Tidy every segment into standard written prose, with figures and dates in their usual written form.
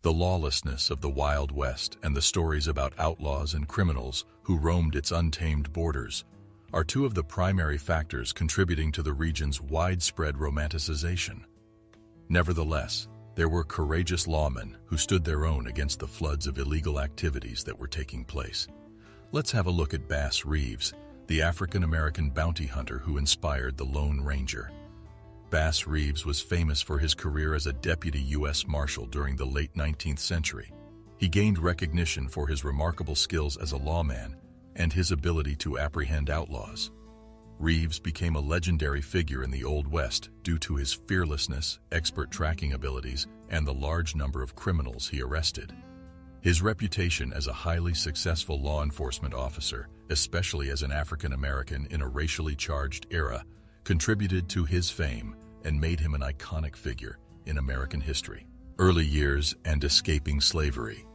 The lawlessness of the Wild West and the stories about outlaws and criminals who roamed its untamed borders are two of the primary factors contributing to the region's widespread romanticization. Nevertheless, there were courageous lawmen who stood their own against the floods of illegal activities that were taking place. Let's have a look at Bass Reeves, the African American bounty hunter who inspired the Lone Ranger. Bass Reeves was famous for his career as a deputy US Marshal during the late 19th century. He gained recognition for his remarkable skills as a lawman and his ability to apprehend outlaws. Reeves became a legendary figure in the Old West due to his fearlessness, expert tracking abilities, and the large number of criminals he arrested. His reputation as a highly successful law enforcement officer, especially as an African American in a racially charged era, contributed to his fame and made him an iconic figure in American history. Early years and escaping slavery.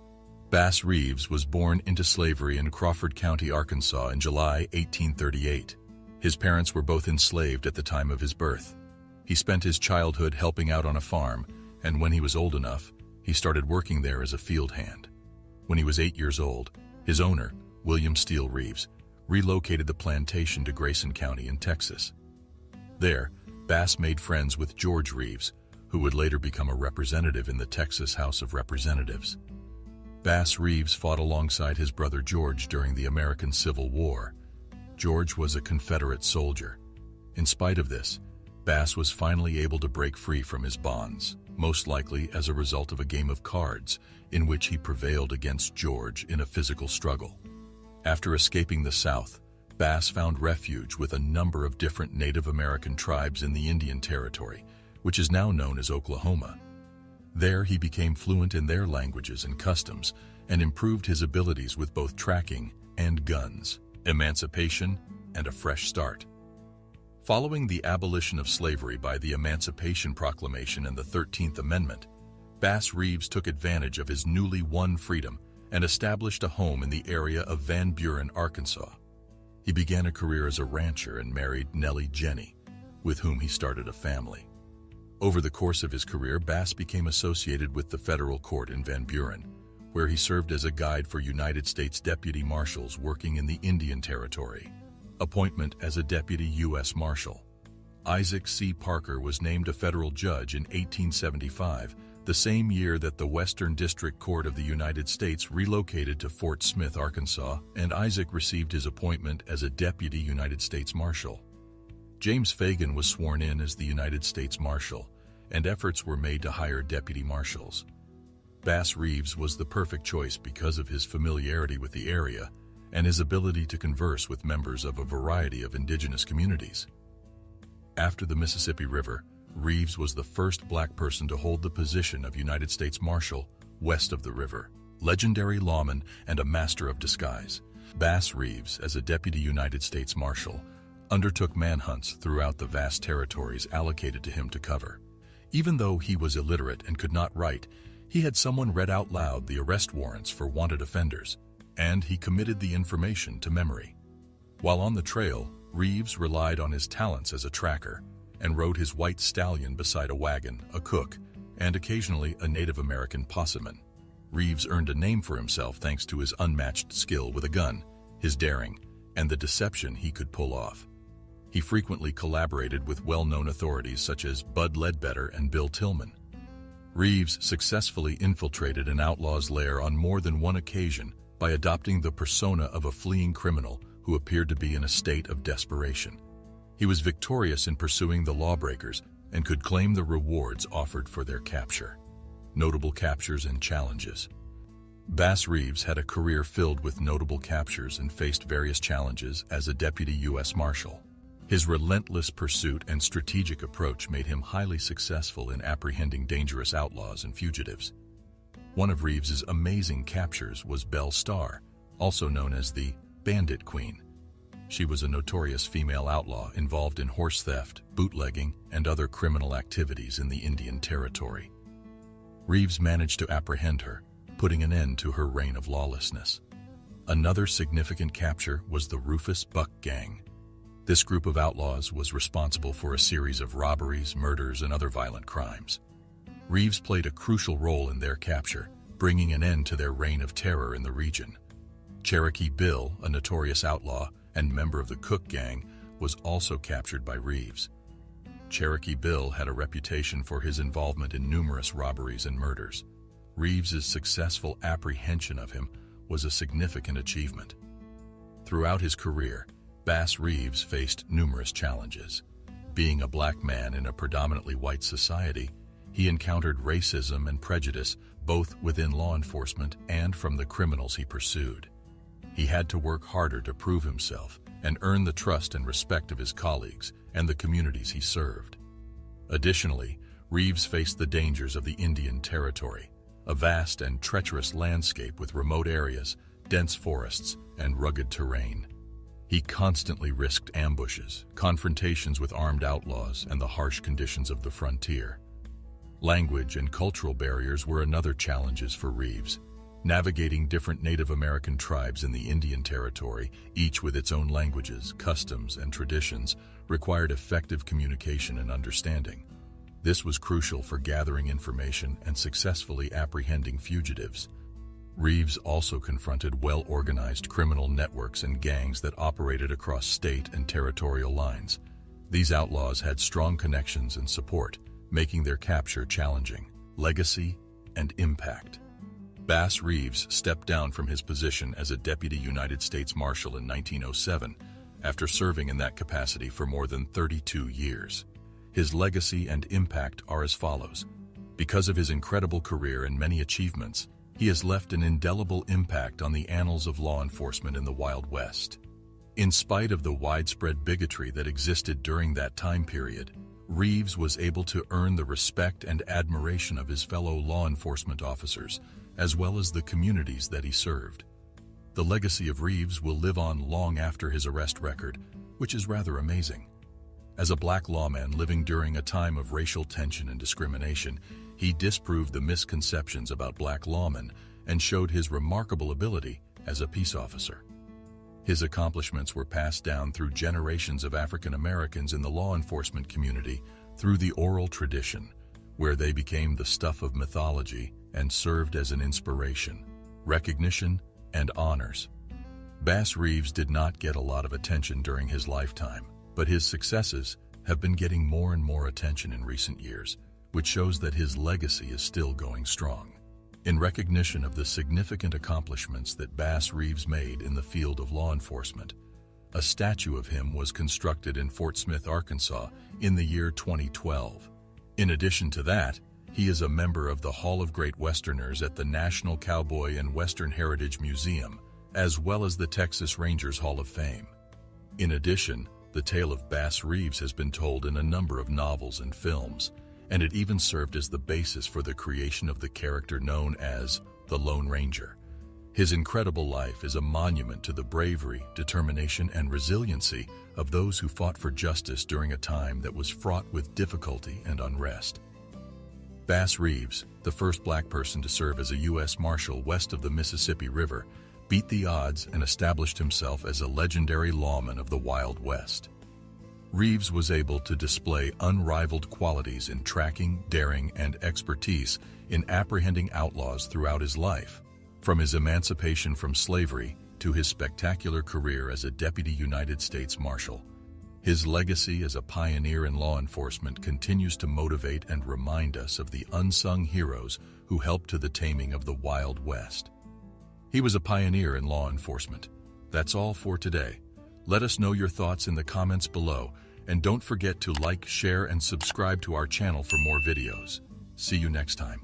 Bass Reeves was born into slavery in Crawford County, Arkansas in July 1838. His parents were both enslaved at the time of his birth. He spent his childhood helping out on a farm, and when he was old enough, he started working there as a field hand. When he was 8 years old, his owner, William Steele Reeves, relocated the plantation to Grayson County in Texas. There, Bass made friends with George Reeves, who would later become a representative in the Texas House of Representatives. Bass Reeves fought alongside his brother George during the American Civil War. George was a Confederate soldier. In spite of this, Bass was finally able to break free from his bonds, most likely as a result of a game of cards in which he prevailed against George in a physical struggle. After escaping the South, Bass found refuge with a number of different Native American tribes in the Indian Territory, which is now known as Oklahoma. There he became fluent in their languages and customs and improved his abilities with both tracking and guns, emancipation, and a fresh start. Following the abolition of slavery by the Emancipation Proclamation and the 13th Amendment, Bass Reeves took advantage of his newly won freedom and established a home in the area of Van Buren, Arkansas. He began a career as a rancher and married Nellie Jenny, with whom he started a family. Over the course of his career, Bass became associated with the federal court in Van Buren, where he served as a guide for United States deputy marshals working in the Indian Territory. Appointment as a deputy U.S. Marshal. Isaac C. Parker was named a federal judge in 1875, the same year that the Western District Court of the United States relocated to Fort Smith, Arkansas, and Isaac received his appointment as a deputy United States Marshal. James Fagan was sworn in as the United States Marshal, and efforts were made to hire deputy marshals. Bass Reeves was the perfect choice because of his familiarity with the area and his ability to converse with members of a variety of indigenous communities. After the Mississippi River, Reeves was the first black person to hold the position of United States Marshal west of the river. Legendary lawman and a master of disguise, Bass Reeves, as a deputy United States Marshal, undertook manhunts throughout the vast territories allocated to him to cover. Even though he was illiterate and could not write, he had someone read out loud the arrest warrants for wanted offenders, and he committed the information to memory. While on the trail, Reeves relied on his talents as a tracker and rode his white stallion beside a wagon, a cook, and occasionally a Native American posseman. Reeves earned a name for himself thanks to his unmatched skill with a gun, his daring, and the deception he could pull off. He frequently collaborated with well-known authorities such as Bud Ledbetter and Bill Tillman. Reeves successfully infiltrated an outlaw's lair on more than one occasion by adopting the persona of a fleeing criminal who appeared to be in a state of desperation. He was victorious in pursuing the lawbreakers and could claim the rewards offered for their capture. Notable captures and challenges. Bass Reeves had a career filled with notable captures and faced various challenges as a deputy U.S. Marshal. His relentless pursuit and strategic approach made him highly successful in apprehending dangerous outlaws and fugitives. One of Reeves's amazing captures was Belle Starr, also known as the Bandit Queen. She was a notorious female outlaw involved in horse theft, bootlegging, and other criminal activities in the Indian Territory. Reeves managed to apprehend her, putting an end to her reign of lawlessness. Another significant capture was the Rufus Buck Gang. This group of outlaws was responsible for a series of robberies, murders, and other violent crimes. Reeves played a crucial role in their capture, bringing an end to their reign of terror in the region. Cherokee Bill, a notorious outlaw and member of the Cook Gang, was also captured by Reeves. Cherokee Bill had a reputation for his involvement in numerous robberies and murders. Reeves's successful apprehension of him was a significant achievement. Throughout his career, Bass Reeves faced numerous challenges. Being a black man in a predominantly white society, he encountered racism and prejudice both within law enforcement and from the criminals he pursued. He had to work harder to prove himself and earn the trust and respect of his colleagues and the communities he served. Additionally, Reeves faced the dangers of the Indian Territory, a vast and treacherous landscape with remote areas, dense forests, and rugged terrain. He constantly risked ambushes, confrontations with armed outlaws, and the harsh conditions of the frontier. Language and cultural barriers were another challenges for Reeves. Navigating different Native American tribes in the Indian Territory, each with its own languages, customs, and traditions, required effective communication and understanding. This was crucial for gathering information and successfully apprehending fugitives. Reeves also confronted well-organized criminal networks and gangs that operated across state and territorial lines. These outlaws had strong connections and support, making their capture challenging. Legacy and impact. Bass Reeves stepped down from his position as a Deputy United States Marshal in 1907, after serving in that capacity for more than 32 years. His legacy and impact are as follows. Because of his incredible career and many achievements, he has left an indelible impact on the annals of law enforcement in the Wild West. In spite of the widespread bigotry that existed during that time period, Reeves was able to earn the respect and admiration of his fellow law enforcement officers, as well as the communities that he served. The legacy of Reeves will live on long after his arrest record, which is rather amazing. As a black lawman living during a time of racial tension and discrimination, he disproved the misconceptions about black lawmen and showed his remarkable ability as a peace officer. His accomplishments were passed down through generations of African Americans in the law enforcement community through the oral tradition, where they became the stuff of mythology and served as an inspiration, recognition, and honors. Bass Reeves did not get a lot of attention during his lifetime, but his successes have been getting more and more attention in recent years, which shows that his legacy is still going strong. In recognition of the significant accomplishments that Bass Reeves made in the field of law enforcement, a statue of him was constructed in Fort Smith, Arkansas, in the year 2012. In addition to that, he is a member of the Hall of Great Westerners at the National Cowboy and Western Heritage Museum, as well as the Texas Rangers Hall of Fame. In addition, the tale of Bass Reeves has been told in a number of novels and films, and it even served as the basis for the creation of the character known as the Lone Ranger. His incredible life is a monument to the bravery, determination, and resiliency of those who fought for justice during a time that was fraught with difficulty and unrest. Bass Reeves, the first black person to serve as a US Marshal west of the Mississippi River, beat the odds and established himself as a legendary lawman of the Wild West. Reeves was able to display unrivaled qualities in tracking, daring, and expertise in apprehending outlaws throughout his life. From his emancipation from slavery to his spectacular career as a Deputy United States Marshal, his legacy as a pioneer in law enforcement continues to motivate and remind us of the unsung heroes who helped to the taming of the Wild West. He was a pioneer in law enforcement. That's all for today. Let us know your thoughts in the comments below, and don't forget to like, share, and subscribe to our channel for more videos. See you next time.